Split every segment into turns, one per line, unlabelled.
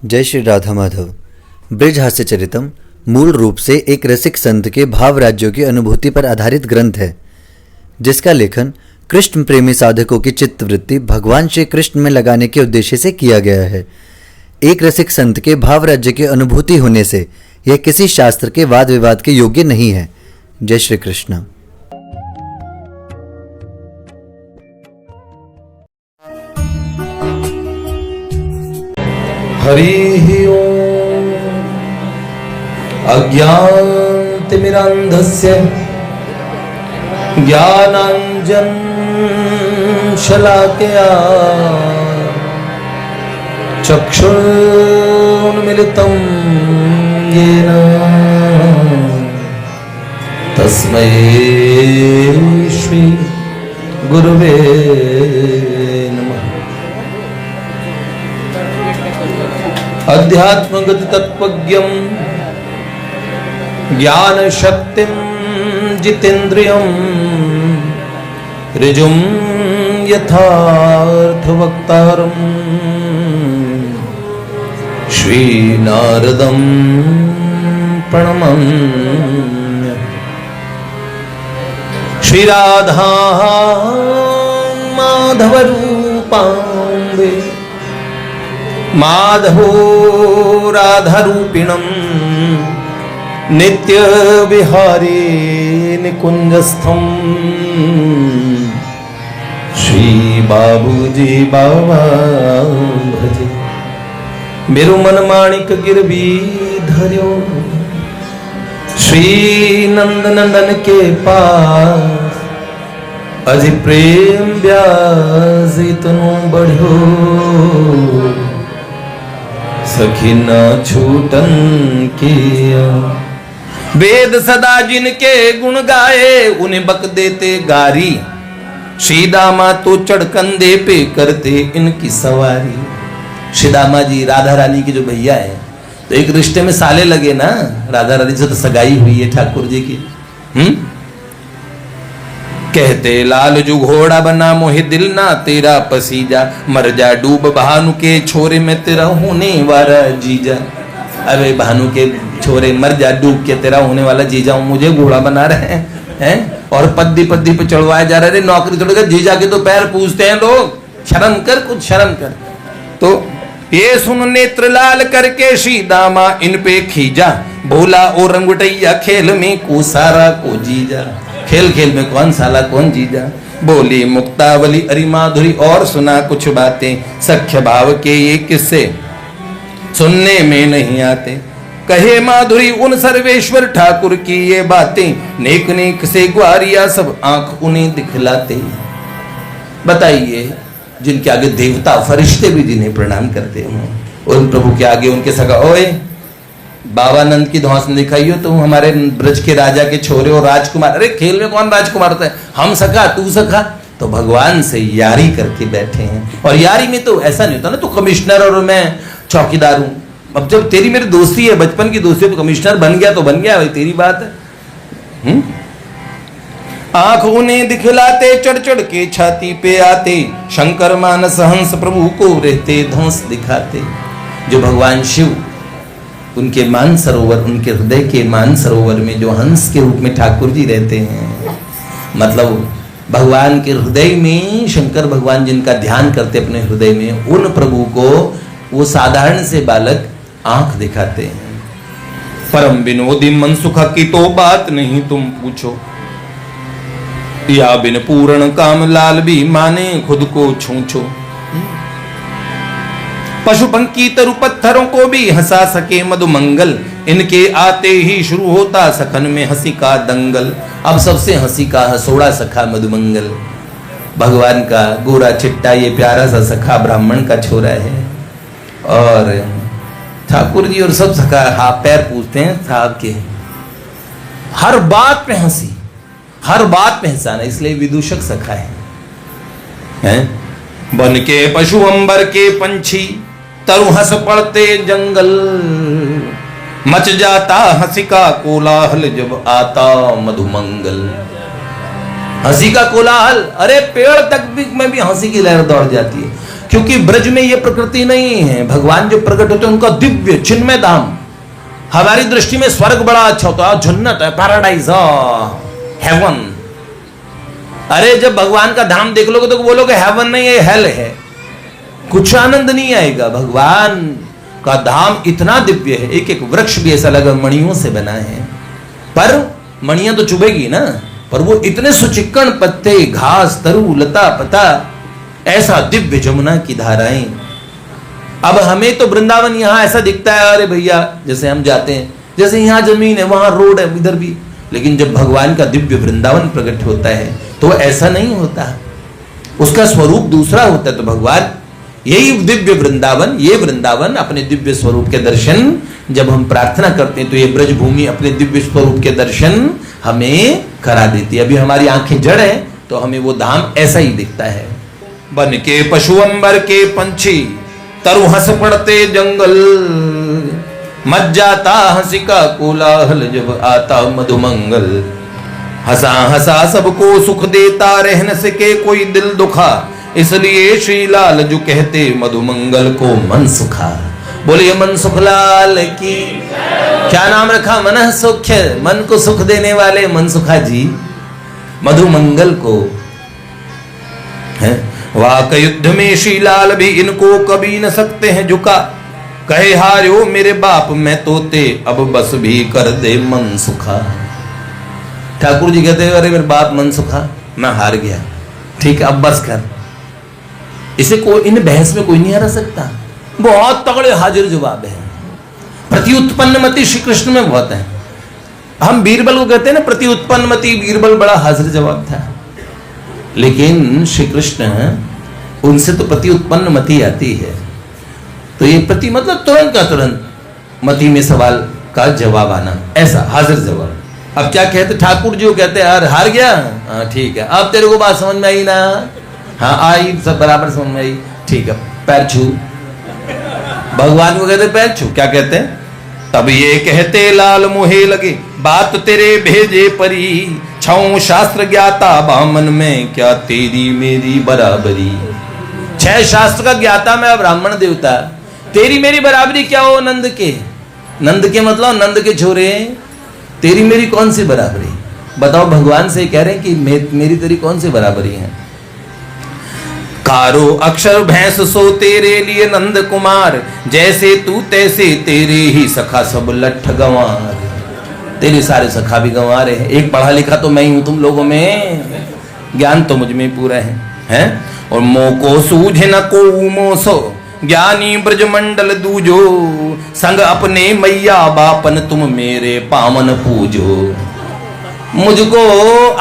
जय श्री राधा माधव। ब्रज हास्य चरितम मूल रूप से एक रसिक संत के भाव राज्यों की अनुभूति पर आधारित ग्रंथ है, जिसका लेखन कृष्ण प्रेमी साधकों की चित्तवृत्ति भगवान श्री कृष्ण में लगाने के उद्देश्य से किया गया है। एक रसिक संत के भाव राज्य की अनुभूति होने से यह किसी शास्त्र के वाद विवाद के योग्य नहीं है। जय श्री कृष्ण।
हरि ओम। अज्ञानतिमिरान्धस्य ज्ञानाञ्जन शलाकया चक्षुरुन्मिलितं येन तस्मै श्री गुरुवे नमः। अध्यात्मगत तत्वज्ञं ज्ञान शक्तिं जितेन्द्रियं ऋजुं यथार्थवक्तारं श्रीनारदं प्रणमाम्य। श्रीराधा माधवरूपाम्बे माधवो राधारूपिणं नित्य विहारे निकुंजस्थं श्री बाबूजी बाबा भजे। मेरु मन माणिक गिरवी धर्यो श्री नंद नंदन के पास अजि प्रेम ब्याज इतनो बढ़ो सखी न छूटन किया। वेद सदा जिनके गुण गाए उन्हें बक देते गारी। श्री दामा तो चढ़ कंधे पे करते इनकी सवारी। श्री दामा जी राधा रानी के जो भैया है, तो एक रिश्ते में साले लगे ना, राधा रानी से तो सगाई हुई है ठाकुर जी की। कहते लाल जो घोड़ा बना मोहे दिल ना तेरा पसीजा, मर जा डूब भानु के छोरे में तेरा होने वाला जीजा। अरे भानु के छोरे मर जा डूब के तेरा होने वाला जीजा हूं, मुझे घोड़ा बना रहे हैं और पद्दी पद्दी पे चढ़वाए जा रहे। नौकरी छोड़कर जीजा के तो पैर पूछते हैं लोग। शर्म कर, कुछ शर्म कर। तो ये सुन नेत्र लाल करके श्री दामा इन पे खींचा, बोला ओ रंगुटैया खेल में को सारा को जीजा। खेल खेल में कौन साला कौन जीजा। बोली मुक्तावली अरि माधुरी और सुना कुछ बातें, सख्य भाव के ये किस्से सुनने में नहीं आते। कहे माधुरी उन सर्वेश्वर ठाकुर की ये बातें, नेक नेक से ग्वारिया सब आंख उन्हें दिखलाते। बताइए जिनके आगे देवता फरिश्ते भी जिन्हें प्रणाम करते हैं, उन प्रभु के आगे उनके सगा ओए बाबानंद की धौंस न दिखाइयो, तुम हमारे ब्रज के राजा के छोरे और राजकुमार। अरे खेल में कौन राजकुमार होता है, हम सखा तू सखा। तो भगवान से यारी करके बैठे हैं। और यारी में तो ऐसा नहीं होता ना, तू कमिश्नर और मैं चौकीदार हूं। अब जब तेरी मेरी दोस्ती है, बचपन की दोस्ती है, तो कमिश्नर बन गया तो बन गया, भाई तेरी बात है। आंख उन्हें दिखलाते, चढ़ चढ़ के छाती पे आते, शंकर मानस हंस प्रभु को रहते धौंस दिखाते। जो भगवान शिव उनके मान सरोवर, उनके हृदय के मान सरोवर में जो हंस के रूप में ठाकुर जी रहते हैं, मतलब भगवान के हृदय में शंकर भगवान जिनका ध्यान करते अपने हृदय में, उन प्रभु को वो साधारण से बालक आंख दिखाते हैं। परम विनोदी मन सुख की तो बात नहीं तुम पूछो, या बिन पूर्ण काम लाल भी माने खुद को छूछो। पशु पंखी तरु पत्थरों को भी हंसा सके मधुमंगल, इनके आते ही शुरू होता सखन में हंसी का दंगल। अब सबसे हंसी का हंसोड़ा सखा मधुमंगल, भगवान का गोरा चिट्टा ये प्यारा सा सखा ब्राह्मण का छोरा है। और ठाकुर जी और सब सखा हाथ पैर पूछते हैं साहब के। हर बात पे हंसी, हर बात पे हंसाना, इसलिए विदूषक सखा है। बन के पशु अंबर के पंछी तरु हंस पड़ते जंगल, मच जाता हंसी का कोलाहल जब आता मधुमंगल। हंसी का कोलाहल, अरे पेड़ तक भी में भी हंसी की लहर दौड़ जाती है। क्योंकि ब्रज में ये प्रकृति नहीं है। भगवान जो प्रकट होते हैं उनका दिव्य चिन्मय धाम। हमारी दृष्टि में स्वर्ग बड़ा अच्छा होता है, जन्नत है, पैराडाइज, हेवन। अरे जब भगवान का धाम देख लोगे तो बोलोगे हेवन नहीं है, हेल है, कुछ आनंद नहीं आएगा। भगवान का धाम इतना दिव्य है, एक एक वृक्ष भी ऐसा लगा मणियों से बना है, पर मणियां तो चुभेगी ना, पर वो इतने सुचिक्कण पत्ते, घास, तरु, लता पता, ऐसा दिव्य जमुना की धाराएं। अब हमें तो वृंदावन यहां ऐसा दिखता है, अरे भैया जैसे हम जाते हैं, जैसे यहां जमीन है वहां रोड है इधर भी, लेकिन जब भगवान का दिव्य वृंदावन प्रकट होता है तो ऐसा नहीं होता, उसका स्वरूप दूसरा होता है। तो भगवान यही दिव्य वृंदावन, ये वृंदावन अपने दिव्य स्वरूप के दर्शन जब हम प्रार्थना करते हैं तो ये ब्रज भूमि अपने दिव्य स्वरूप के दर्शन हमें करा देती है। अभी हमारी आंखें जड़ है तो हमें वो धाम ऐसा ही दिखता है। बन के पशु अंबर के पंछी, तरु हंस पड़ते जंगल, मच जाता हंसी का कोलाहल जब आता मधुमंगल। हंसा हंसा सबको सुख देता, रहन से के कोई दिल दुखा, इसलिए श्री लाल जो कहते मधुमंगल को मन सुखा। बोलिए मन सुखलाल की। क्या नाम रखा? मन सुख, मन को सुख देने वाले मनसुखा जी मधुमंगल को है। वाक युद्ध में श्रीलाल भी इनको कभी न सकते हैं झुका, कहे हार्यो मेरे बाप मैं तोते, अब बस भी कर दे मन सुखा। ठाकुर जी कहते अरे मेरे बाप मन सुखा, मैं हार गया, ठीक है अब बस कर। इसे कोई, इन बहस में कोई नहीं हरा सकता। बहुत तगड़े हाजिर जवाब है। प्रति उत्पन्न मति श्री कृष्ण में बहुत है। हम बीरबल को कहते हैं ना प्रति उत्पन्न मति, बीरबल बड़ा हाजिर जवाब था, लेकिन श्री कृष्ण उनसे तो प्रति उत्पन्न मति आती है। तो ये प्रति मतलब तुरंत का तुरंत, मति में सवाल का जवाब आना, ऐसा हाजिर जवाब। अब क्या कहते ठाकुर जी को कहते यार हार गया, हाँ ठीक है, अब तेरे को बात समझ में आई ना? हाँ आई, सब बराबर समझ में आई, ठीक है पैर छू। भगवान को कहते पैर छू, क्या कहते हैं? तब ये कहते लाल मोहे लगे, बात तेरे भेजे परी, छौ शास्त्र ज्ञाता बामन में, क्या तेरी मेरी बराबरी। 6 शास्त्र का ज्ञाता मैं ब्राह्मण देवता, तेरी मेरी बराबरी क्या हो नंद के? नंद के मतलब नंद के छोरे, तेरी मेरी कौन सी बराबरी? बताओ, भगवान से कह रहे हैं कि मेरी तेरी कौन सी बराबरी है? कारो अक्षर भैंस सो तेरे लिए नंद कुमार, जैसे तू तैसे तेरे ही सखा सब लठ गंवार। तेरे सारे सखा भी गंवार है, एक पढ़ा लिखा तो मैं ही हूं तुम लोगों में, ज्ञान तो मुझ में पूरा है? और मोको सूझे न को मोसो, ज्ञानी ब्रजमंडल दूजो, संग अपने मैया बापन तुम मेरे पावन पूजो। मुझको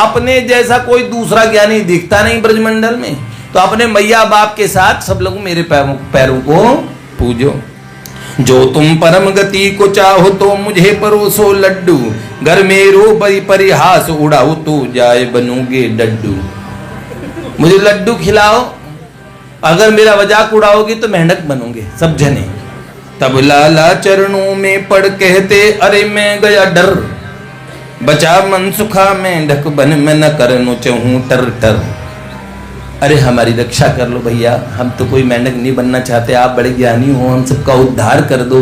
अपने जैसा कोई दूसरा ज्ञानी दिखता नहीं ब्रजमंडल में, तो अपने मैया बाप के साथ सब लोग मेरे पैरों को पूजो। जो तुम परम गति को चाहो तो मुझे परोसो लड्डू, घर मेरो परिहास उड़ाओ तो जाए बनोगे डड्डू। मुझे लड्डू खिलाओ, अगर मेरा मजाक उड़ाओगे तो मेंढक बनोगे सब जने। तब लाला चरणों में पड़ कहते अरे मैं गया डर, बचा मन सुखा मेंढक बन मैं न करनो चाहूं टर टर। अरे हमारी रक्षा कर लो भैया, हम तो कोई मेंढक नहीं बनना चाहते, आप बड़े ज्ञानी हो, हम सबका उद्धार कर दो।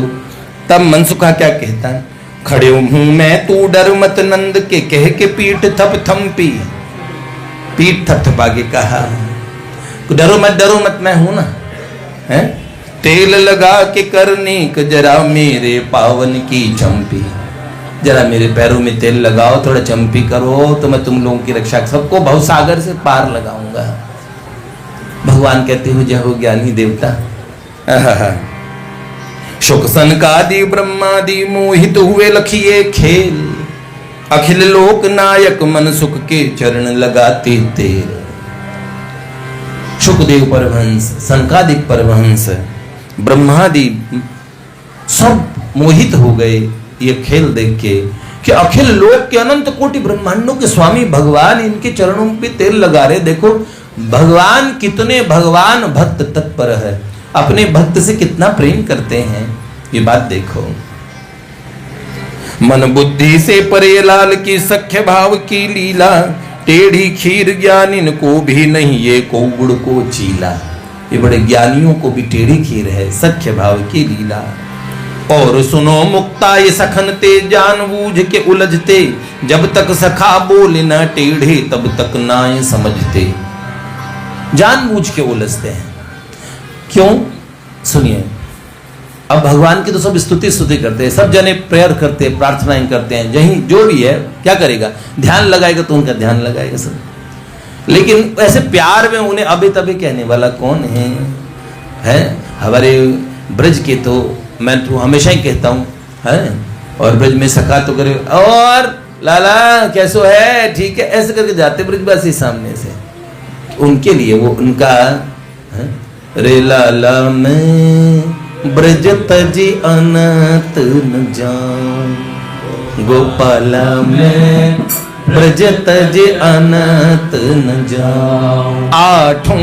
तब मनसुखा क्या कहता है? खड़े हूं मैं तू डर मत नंद के, कह के पीठ थप थम्पी, पीठ थप थपा के कहा डरो मत मैं हूं ना, है? तेल लगा के करने जरा मेरे पावन की चंपी, जरा मेरे पैरों में तेल लगाओ, थोड़ा चंपी करो तो मैं तुम लोगों की रक्षा, सबको भवसागर से पार लगाऊंगा। भगवान कहते हो जय हो ज्ञानी देवता। शुक सनकादि ब्रह्मादि मोहित हुए लखिए खेल, अखिल लोक नायक मन सुख के चरण लगाते तेल। शुकदेव परमहंस, सनकादिक परमहंस, ब्रह्मादि सब मोहित हो गए ये खेल देख के कि अखिल लोक के अनंत कोटि ब्रह्मांडों के स्वामी भगवान इनके चरणों पे तेल लगा रहे। देखो भगवान कितने भगवान भक्त तत्पर है, अपने भक्त से कितना प्रेम करते हैं, ये बात देखो। मन बुद्धि से परे लाल की सख्य भाव की लीला, टेढ़ी खीर ज्ञान इनको भी नहीं ये को गुड़ को चीला। ये बड़े ज्ञानियों को भी टेढ़ी खीर है, सख्य भाव की लीला। और सुनो मुक्ता ये सखन ते जानबूझ के उलझते, जब तक सखा बोले न टेढ़े तब तक ना ये समझते। जानबूझ के उलझते हैं, क्यों? सुनिए, अब भगवान की तो सब स्तुति करते हैं, सब जने प्रेयर करते हैं, प्रार्थनाएं करते हैं, यही जो भी है क्या करेगा, ध्यान लगाएगा तो उनका ध्यान लगाएगा सब। लेकिन ऐसे प्यार में उन्हें अबे तबे कहने वाला कौन है? हमारे ब्रज के तो मैं तो हमेशा ही कहता हूँ, है, और ब्रज में सखा तो करे, और लाला कैसो है, ठीक है, ऐसे करके जाते ब्रजवासी सामने से। उनके लिए वो उनका है? रे लाला में ब्रज तजी अनंत न जाऊं, गोपाला में ब्रज तजी अनंत न जाऊं। आठों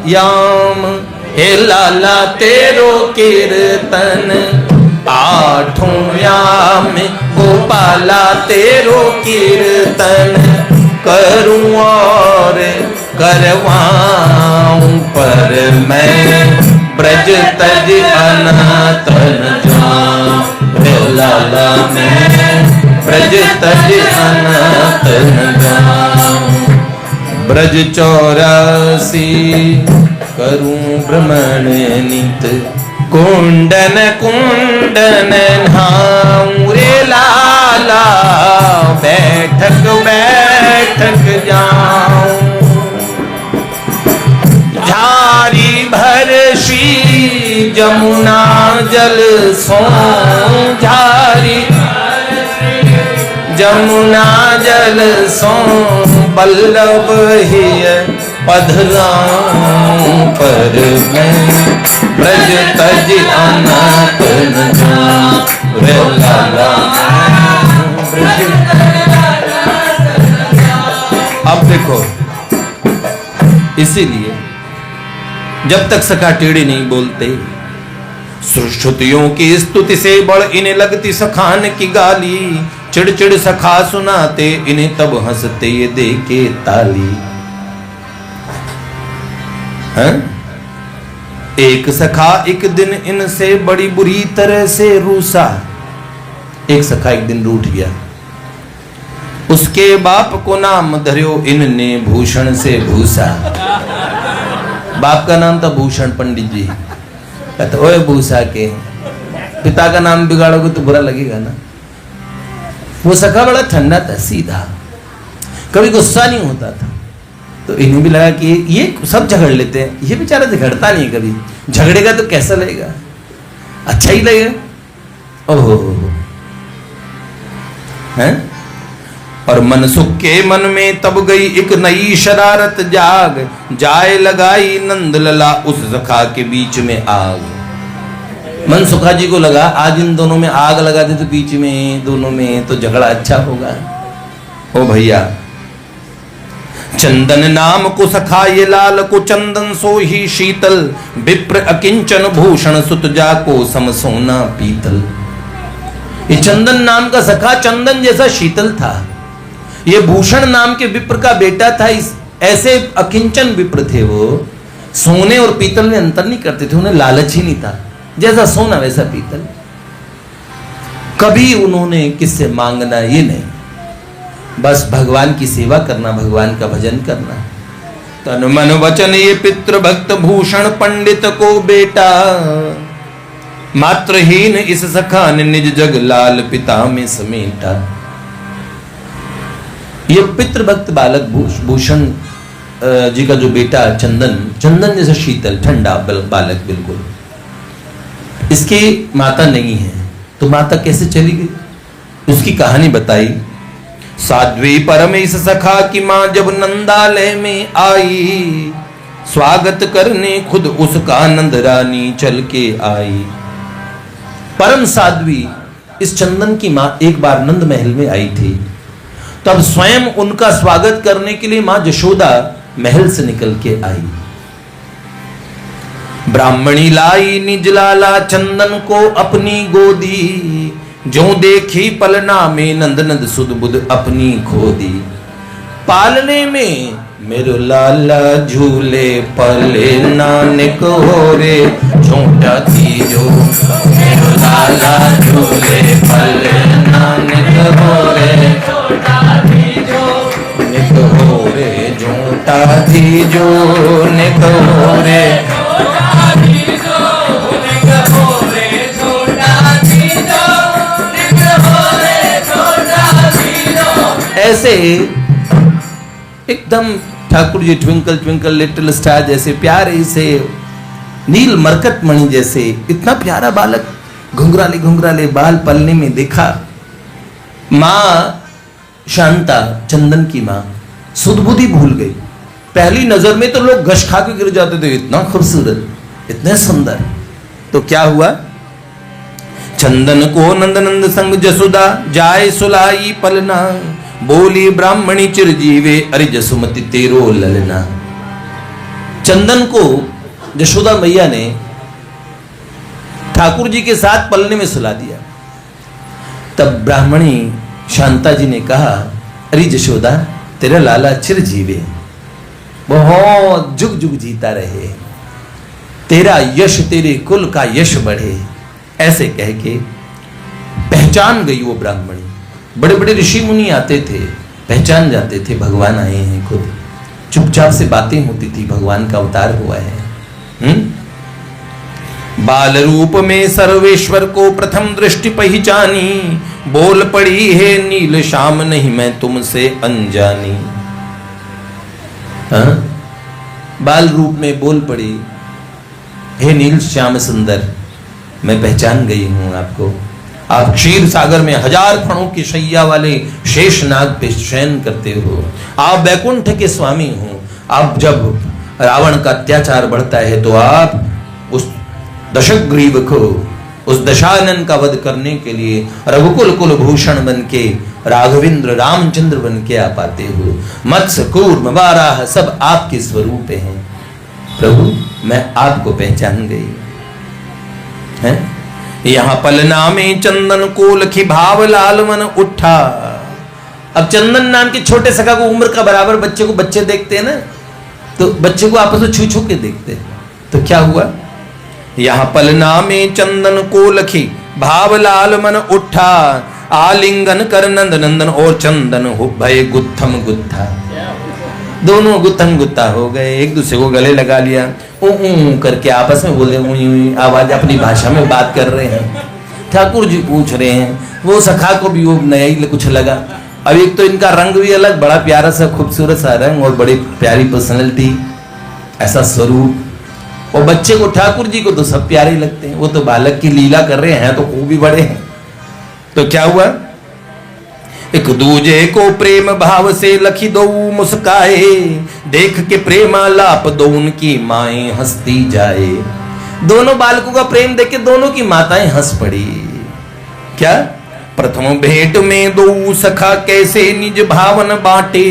याम हे लाला तेरो कीर्तन, आठों याम गोपाला तेरो कीर्तन, करूं और करवाऊं, पर मैं ब्रज तज अनाथ न जाऊं। रे लाला मैं ब्रज तज अनाथ न जाऊं। ब्रज 84 करूं भ्रमण नित, कुंडन कुंडन नहाऊं। रे लाला बैठक बैठक जाऊं, झारी भर श्री जमुना जल सो, झारी जमुना जल सो, बल्लभ हिय पधराऊं, पर मैं ब्रज तज अनाथ न जाऊं। रे लाला अब देखो, इसीलिए जब तक सखा टेढ़े नहीं बोलते, श्रुतियों की स्तुति से बढ़ इन्हें लगती सखान की गाली, चिड़चिड़ सखा सुनाते इन्हें तब हंसते ये दे के ताली। हैं? एक सखा एक दिन इनसे बड़ी बुरी तरह से रूसा। एक सखा एक दिन रूठ गया, उसके बाप को नाम धर्यो इनने भूषण से भूसा। बाप का नाम था भूषण पंडित जी। कहते ओए भूसा के, पिता का नाम बिगाड़ोगे तो बुरा लगेगा ना। वो सखा बड़ा ठंडा था, सीधा, कभी गुस्सा नहीं होता था। तो इन्हें भी लगा कि ये सब झगड़ लेते हैं, ये बेचारा झगड़ता नहीं, कभी झगड़ेगा तो कैसा लगेगा, अच्छा ही लगेगा। ओहो हैं? और मनसुख के मन में तब गई एक नई शरारत जाग, जाए लगाई नंदलला उस सखा के बीच में आग। मनसुखा जी को लगा आज इन दोनों में आग लगा दे तो बीच में दोनों में तो झगड़ा अच्छा होगा। ओ भैया, चंदन नाम को सखा ये लाल को चंदन सो ही शीतल, विप्र अकिंचन भूषण सुत जा को सम सोना पीतल। ये चंदन नाम का सखा चंदन जैसा शीतल था, ये भूषण नाम के विप्र का बेटा था। इस ऐसे अकिंचन विप्र थे, वो सोने और पीतल में अंतर नहीं करते थे, उन्हें लालच ही नहीं था, जैसा सोना वैसा पीतल। कभी उन्होंने किससे मांगना ये नहीं, बस भगवान की सेवा करना, भगवान का भजन करना। तन मन वचन ये पितृ भक्त भूषण पंडित को बेटा, मात्रहीन इस सखा ने निज जग लाल पिता में समेटा। ये पितृभक्त बालक भूषण जी का जो बेटा चंदन, चंदन जैसा शीतल ठंडा बालक बिल्कुल, इसकी माता नहीं है, तो माता कैसे चली गई, उसकी कहानी बताई। साध्वी परम इस सखा की मां जब नंदालय में आई, स्वागत करने खुद उसका नंद रानी चल के आई। परम साध्वी इस चंदन की मां एक बार नंद महल में आई थी, तब स्वयं उनका स्वागत करने के लिए मां यशोदा महल से निकल के आई। ब्राह्मणी लाई निज लाला चंदन को अपनी गोदी, जो देखी पलना में नंद नंद सुध बुध अपनी खोदी। पालने में मेरो लाला झूले पले नानक हो रे झूठा तीजो। मेरो लाला झूले पले नानक हो रे झूठा तीजो। निक हो रे झूठा तीजो निक हो रे झूठा तीजो। निक हो रे झूठा तीजो निक हो रे झूठा तीजो। ऐसे एकदम Thakur ji twinkle twinkle little star जैसे प्यारे से नील मरकट मणि जैसे इतना प्यारा बालक घुंघराले घुंघराले बाल पलने में देखा। माँ शांता चंदन की माँ सुध-बुद्धि भूल गई। पहली नजर में तो लोग गश खा के गिर जाते थे, इतना खूबसूरत इतने सुंदर। तो क्या हुआ, चंदन को नंद नंद संग जसुदा जाय सुलाई पलना। बोली ब्राह्मणी चिरजीवे अरे जसुमति तेरो ललना। चंदन को यशोदा मैया ने ठाकुर जी के साथ पलने में सुला दिया। तब ब्राह्मणी शांता जी ने कहा, अरे यशोदा तेरा लाला चिरजीवे बहुत जुग जुग जीता रहे, तेरा यश तेरे कुल का यश बढ़े। ऐसे कह के पहचान गई वो ब्राह्मणी। बड़े बड़े ऋषि मुनि आते थे, पहचान जाते थे भगवान आए हैं खुद। चुपचाप से बातें होती थी, भगवान का अवतार हुआ है। बाल रूप में सर्वेश्वर को प्रथम दृष्टि पहचानी। बोल पड़ी है नील श्याम नहीं मैं तुमसे अनजानी। बाल रूप में बोल पड़ी, हे नील श्याम सुंदर मैं पहचान गई हूं आपको। आप क्षीर सागर में 1000 फणों की शैया वाले शेषनाग पे शयन करते हो। आप बैकुंठ के स्वामी हो। आप जब रावण का अत्याचार बढ़ता है तो आप उस दशग्रीव को, उस दशानन का वध करने के लिए रघुकुल कुल भूषण बन के राघवेंद्र रामचंद्र बन के आप आते हो। मत्स्य कूर्म वाराह सब आपके स्वरूप हैं। प्रभु मैं आपको पहचान गई है। यहाँ पलना में चंदन को लखी भाव लाल मन उठा। अब चंदन नाम के छोटे सखा को उम्र का बराबर बच्चे को, बच्चे देखते हैं ना, तो बच्चे को आपस में छू छू के देखते हैं। तो क्या हुआ, यहाँ पलना में चंदन को लखी भाव लाल मन उठा। आलिंगन कर नंद नंदन और चंदन हो भय गुत्थम गुत्था। दोनों गुत्थम गुत्था हो गए, एक दूसरे को गले लगा लिया, करके आपस में बोले, आवाज अपनी भाषा में बात कर रहे हैं। ठाकुर जी पूछ रहे हैं, वो सखा को भी वो नया ही कुछ लगा। अब एक तो इनका रंग भी अलग, बड़ा प्यारा सा खूबसूरत सा रंग और बड़ी प्यारी पर्सनैलिटी, ऐसा स्वरूप। और बच्चे को, ठाकुर जी को तो सब प्यारे लगते हैं, वो तो बालक की लीला कर रहे हैं तो वो भी बड़े हैं। तो क्या हुआ, एक दूजे को प्रेम भाव से लखी दो मुस्काए। देख के प्रेमालाप दो उनकी माएं हंसती जाए। दोनों बालकों का प्रेम देख के दोनों की माताएं हंस पड़ी। क्या, प्रथम भेंट में दो सखा कैसे निज भावन बांटे।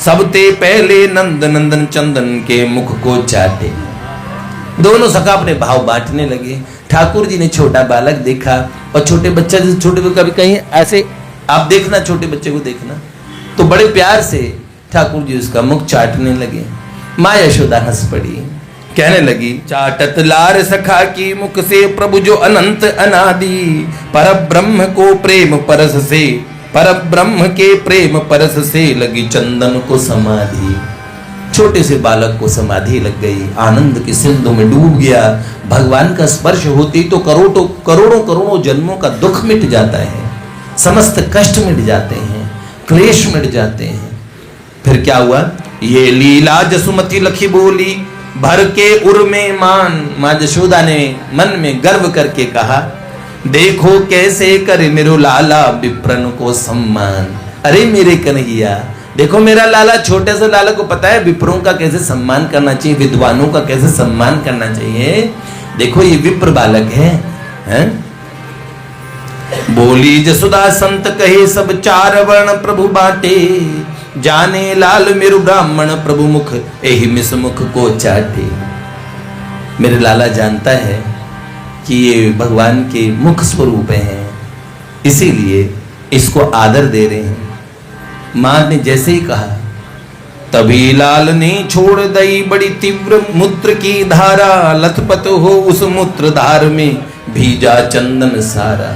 सबते पहले नंद नंदन चंदन के मुख को चाटे। दोनों सखा अपने भाव बांटने लगे। ठाकुर जी ने छोटा बालक देखा, और छोटे बच्चा जैसे छोटे कभी कहीं ऐसे आप देखना, छोटे बच्चे को देखना तो बड़े प्यार से ठाकुर जी उसका मुख चाटने लगे। माँ यशोदा हंस पड़ी, कहने लगी, चाटत लार सखा की मुख से प्रभु जो अनंत अनादि। पर ब्रह्म को प्रेम परस से, पर ब्रह्म के प्रेम परस से लगी चंदन को समाधि। छोटे से बालक को समाधि लग गई, आनंद के सिंधु में डूब गया। भगवान का स्पर्श होती तो करोड़ों करोड़ों करोड़ों जन्मों का दुख मिट जाता है, समस्त कष्ट मिट जाते हैं, क्लेश मिट जाते हैं। फिर क्या हुआ, ये लीला जसुमती लखी बोली भर के उर में मान। माँ यशोदा ने मन में गर्व करके कहा, देखो कैसे करे मेरो लाला विप्रन को सम्मान। अरे मेरे कन्हैया, देखो मेरा लाला, छोटे से लाला को पता है विप्रों का कैसे सम्मान करना चाहिए, विद्वानों का कैसे सम्मान करना चाहिए। देखो ये विप्र बालक है? बोली जसुदा संत कहे सब चार वर्ण प्रभु बाटे। जाने लाल मेरु ब्राह्मण प्रभु मुख एहि मिस मुख को चाटे। मेरे लाला जानता है कि ये भगवान के मुख स्वरूप हैं, इसीलिए इसको आदर दे रहे हैं। मां ने जैसे ही कहा तभी लाल ने छोड़ दई बड़ी तीव्र मूत्र की धारा, लथपथ हो उस मूत्र धार में भीजा चंदन सारा।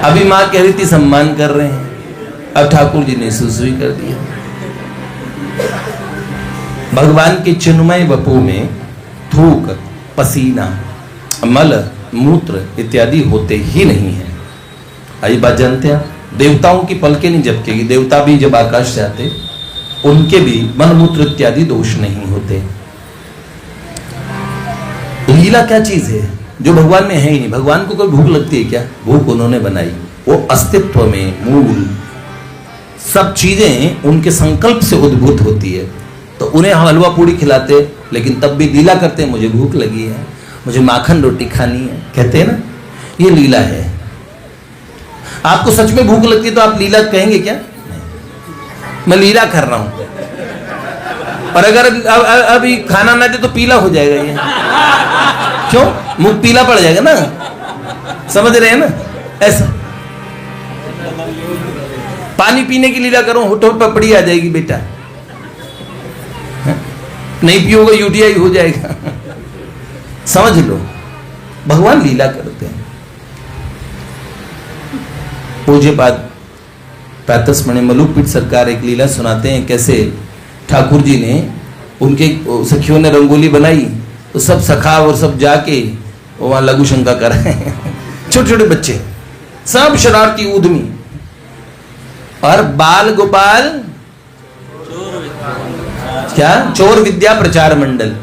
अभी माँ कह रही थी सम्मान कर रहे हैं, अब ठाकुर जी ने सुसुई कर दिया। भगवान के चिन्मय वपु में थूक, पसीना, मल, मूत्र इत्यादि होते ही नहीं है। आई बात जानते हैं? देवताओं की पलकें नहीं झपकेगी। देवता भी जब आकाश से आते उनके भी मन मूत्र इत्यादि दोष नहीं होते। लीला क्या चीज है जो भगवान में है ही नहीं? भगवान को कोई भूख लगती है क्या? भूख उन्होंने बनाई। वो अस्तित्व में मूल सब चीजें उनके संकल्प से उद्भूत होती है। तो उन्हें हम हलवा पूड़ी खिलाते लेकिन तब भी लीला करते हैं, मुझे भूख लगी है, मुझे माखन रोटी खानी है, कहते हैं ना, ये लीला है। आपको सच में भूख लगती है तो आप लीला कहेंगे क्या? मैं लीला कर रहा हूं। और अगर अभी खाना ना दे तो पीला हो जाएगा ये। क्यों? मुंह पीला पड़ जाएगा ना, समझ रहे हैं ना? ऐसा पानी पीने की लीला करो, होठों पर पपड़ी आ जाएगी बेटा, नहीं पियोगे यूटीआई हो जाएगा। समझ लो, भगवान लीला करते हैं। पूज्यपाद प्रातस्मरणीय मलुकपीठ सरकार एक लीला सुनाते हैं, कैसे ठाकुर जी ने, उनके सखियों ने रंगोली बनाई तो सब सखा और सब जाके वहां लघु शंका कर रहे हैं। छोटे छोटे बच्चे सब शरारती उद्यमी, और बाल गोपाल क्या चोर विद्या प्रचार मंडल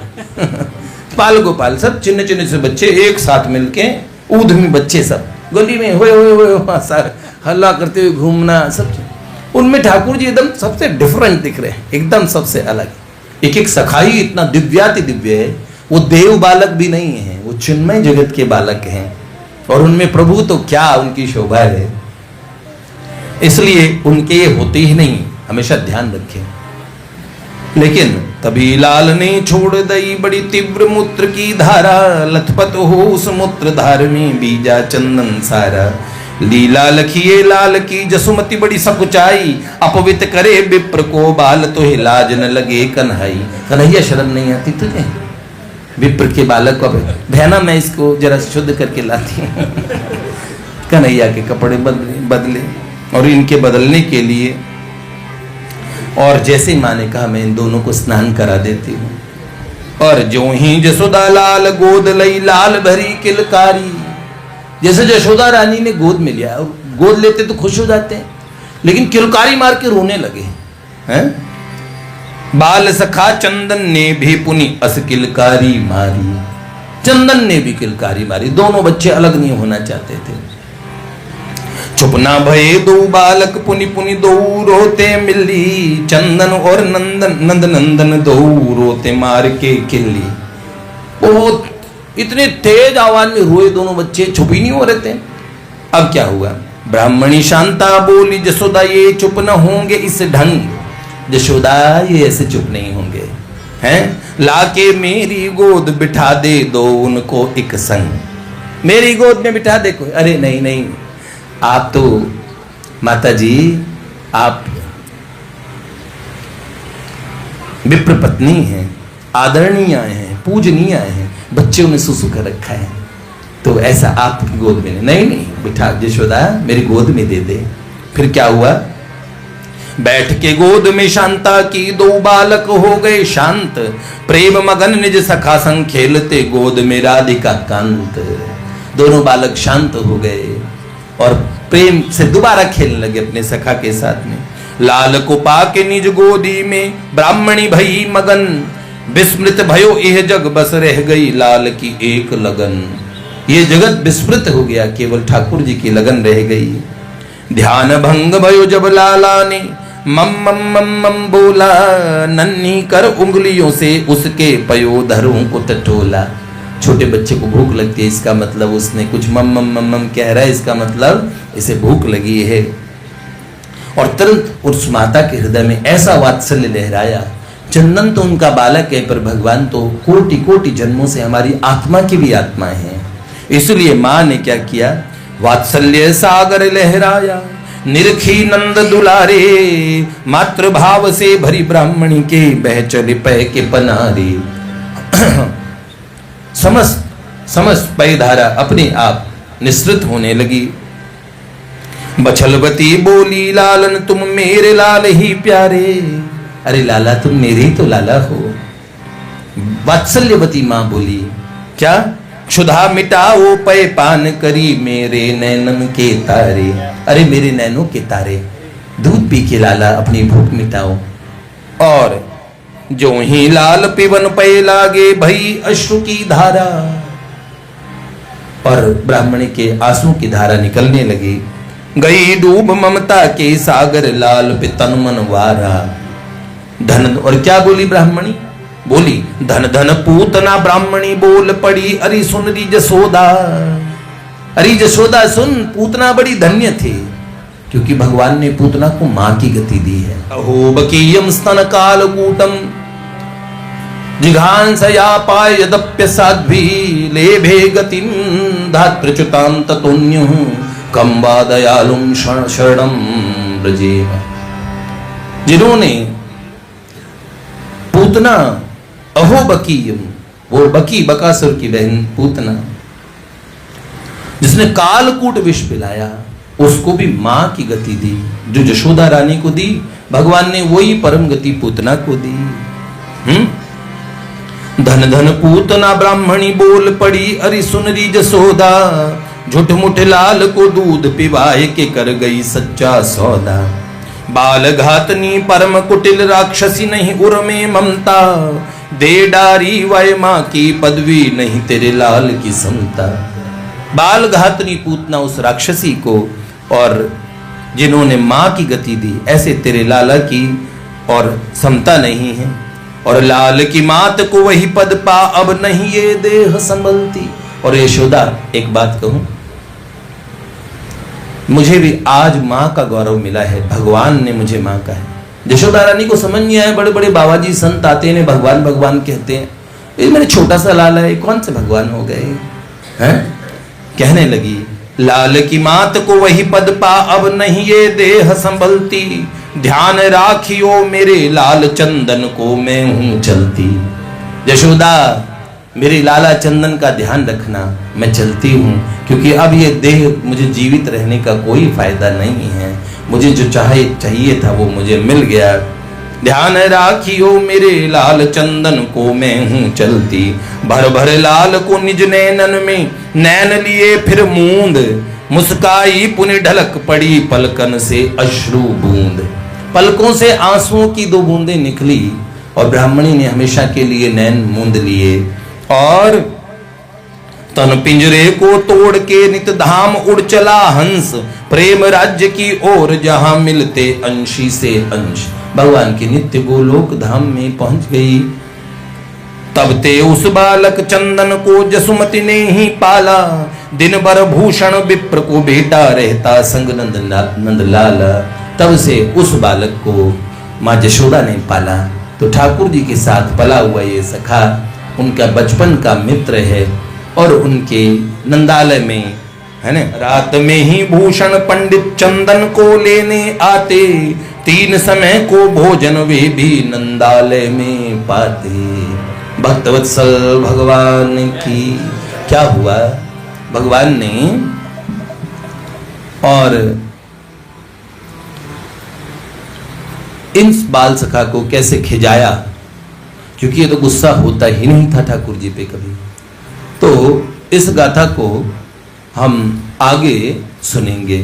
बाल गोपाल सब चिन्ह चिन्ह से बच्चे एक साथ मिलके, उद्यमी बच्चे सब गली में होए हल्ला करते हुए घूमना सब। उनमें ठाकुर जी एकदम सबसे डिफरेंट दिख रहे हैं, एकदम सबसे अलग। एक एक सखाई इतना दिव्याति दिव्य है, वो देव बालक भी नहीं है, वो चिन्मय जगत के बालक हैं। और उनमें प्रभु तो क्या उनकी शोभा है, इसलिए उनके ये होते ही नहीं, हमेशा ध्यान रखें। लेकिन तभी लाल ने छोड़ दई बड़ी तीव्र मूत्र की धारा, लथपथ हो उस मूत्र धार में बीजा चंदन सारा। लीला लखिए लाल की जसुमति बड़ी सकुचाई, अपवित करे विप्र को बाल तो लाज न लगे कन्हई। कन्हैया शर्म नहीं आती तुझे? विप्र के बालक को बहना मैं इसको जरा शुद्ध करके लाती हूँ। कन्हैया के कपड़े बदले और इनके बदलने के लिए, और जैसे माँ ने कहा मैं इन दोनों को स्नान करा देती हूँ। और जो ही जसोदा लाल गोद लई लाल भरी किलकारी, जैसे जशोदा रानी ने गोद में लिया, गोद लेते तो खुश हो जाते हैं, लेकिन किलकारी मार के रोने लगे हैं। बाल सखा चंदन ने भी पुनि अस किलकारी मारी, चंदन ने भी किलकारी मारी। दोनों बच्चे अलग नहीं होना चाहते थे। चुप ना भये दो बालक पुनि पुनि दो रोते मिली, चंदन और नंदन नंद नंदन दो रोते मार के किल्ली। वो इतने तेज आवाज में रोए दोनों बच्चे, चुप ही नहीं हो रहे थे। अब क्या हुआ? ब्राह्मणी शांता बोली जसोदा ये चुप न होंगे इस ढंग। जशोदा ये ऐसे चुप नहीं होंगे हैं, लाके मेरी गोद बिठा दे दो उनको एक संग। मेरी गोद में बिठा दे कोई। अरे नहीं नहीं, आप तो माता जी आप विप्र पत्नी हैं, आदरणीय हैं, पूजनीय हैं, बच्चों ने सुसु कर रखा है, तो ऐसा आपकी गोद में नहीं। नहीं बिठा यशोदा मेरी गोद में दे दे। फिर क्या हुआ? बैठ के गोद में शांता की दो बालक हो गए शांत, प्रेम मगन निज सखा संग खेलते गोद में राधिका कांत। दोनों बालक शांत हो गए और प्रेम से दोबारा खेलने लगे अपने सखा के साथ में। लाल को पाके निज गोदी में ब्राह्मणी भई मगन, विस्मृत भयो यह जग बस रह गई लाल की एक लगन। ये जगत विस्मृत हो गया, केवल ठाकुर जी की लगन रह गई। ध्यान भंग भयो जब लाला ने मम मम मम मम बोला, नन्ही कर उंगलियों से उसके पयो धरों को टटोला। छोटे बच्चे को भूख लगती है, इसका मतलब उसने कुछ मम मम मम मम कह रहा है, इसका मतलब इसे भूख लगी है। और तुरंत उस माता के हृदय में ऐसा वात्सल्य लहराया। चंदन तो उनका बालक है, पर भगवान तो कोटि कोटि जन्मों से हमारी आत्मा की भी आत्मा है। इसलिए माँ ने क्या किया? वात्सल्य सागर लहराया, निरखी नंद दुलारे, मातृ भाव से भरी ब्राह्मणी के बह चले पै के पनारे। समस्त पै धारा अपने आप निसृत होने लगी। बछलवती बोली लालन तुम मेरे लाल ही प्यारे। अरे लाला तुम मेरे ही तो लाला हो। वात्सल्यवती मां बोली क्या? क्षुधा मिटाओ पै पान करी मेरे नैनन के तारे। अरे मेरे नैनों के तारे, दूध पी के लाला अपनी भूख मिटाओ। और जो ही लाल पिवन पै लागे भई अश्रु की धारा। और ब्राह्मणी के आंसू की धारा निकलने लगी। गई डूब ममता के सागर लाल पे तन मन वारा। धन, और क्या बोली ब्राह्मणी? बोली धन धन पूतना ब्राह्मणी बोल पड़ी। अरे सुन री जसोदा, अरे जसोदा सुन, पूतना बड़ी धन्य थे क्योंकि भगवान ने पूतना को मां की गति दी है। अहो बकीयम स्तन कालकूटम जिघांसया पायदप्य साध्वी लेभे गतिम धात्रच्युतां ततोन्युः कम वा दयालुं शरणं ब्रजेम। जिन्होंने पूतना अहो बकीयम, वो बकी बकासुर की बहन पूतना, जिसने कालकूट विष पिलाया, उसको भी मां की गति दी। जो यशोदा रानी को दी भगवान ने वही परम गति पूतना को दी। धन धन पूतना ब्राह्मणी बोल पड़ी। अरे सुन री जसोदा, झूठ मुठ लाल को दूध पिवाए के कर गई सच्चा सौदा। बाल घातनी परम कुटिल राक्षसी नहीं उर में ममता। दे डारी वय मां की पदवी नहीं तेरे लाल की समता। बाल घातनी पूतना उस राक्षसी को, और जिन्होंने मां की गति दी, ऐसे तेरे लाला की और समता नहीं है। और लाल की मात को वही पद पा, अब नहीं ये देह संभलती। और यशोदा एक बात कहूं, मुझे भी आज मां का गौरव मिला है। भगवान ने मुझे मां का है। यशोदा रानी को समझ नहीं आया, बड़े बड़े बाबा जी संत आते हैं, भगवान भगवान कहते हैं, ये मेरे छोटा सा लाला है, कौन से भगवान हो गए हैं? कहने लगी लाल की मात को वही पद पा, अब नहीं ये देह संभलती। ध्यान राखियो मेरे लाल चंदन को मैं हूं चलती। यशोदा मेरे लाला चंदन का ध्यान रखना, मैं चलती हूँ, क्योंकि अब ये देह मुझे जीवित रहने का कोई फायदा नहीं है। मुझे जो चाहिए था वो मुझे मिल गया। ध्यान राखियो मेरे लाल चंदन को मैं हूँ चलती। भर भर लाल को निज नैनन में नैन लिए फिर मूंद। मुस्काई पुनि ढलक पड़ी पलकन से अश्रु बूंद। पलकों से आंसुओं की दो बूंदें निकली और ब्राह्मणी ने हमेशा के लिए नैन मूंद लिए। और तन पिंजरे को तोड़ के नित धाम उड़ चला हंस। प्रेम राज्य की ओर जहां मिलते अंशी से अंश। भगवान की नित्य गोलोक धाम में पहुंच गई। तब ते उस बालक चंदन को जसुमति ने ही पाला। दिन भर भूषण विप्र को बेटा रहता संग नंदलाला। तब से उस बालक को माँ यशोदा ने पाला। तो ठाकुर जी के साथ पला हुआ ये सखा उनका बचपन का मित्र है और उनके नंदालय में है ना। रात में ही भूषण पंडित चंदन को लेने आते। 3 समय को भोजन वे भी नंदालय में पाते। भक्तवत्सल भगवान की क्या हुआ, भगवान ने और इन बाल सखा को कैसे खिजाया, क्योंकि ये तो गुस्सा होता ही नहीं था ठाकुर जी पे कभी। तो इस गाथा को हम आगे सुनेंगे।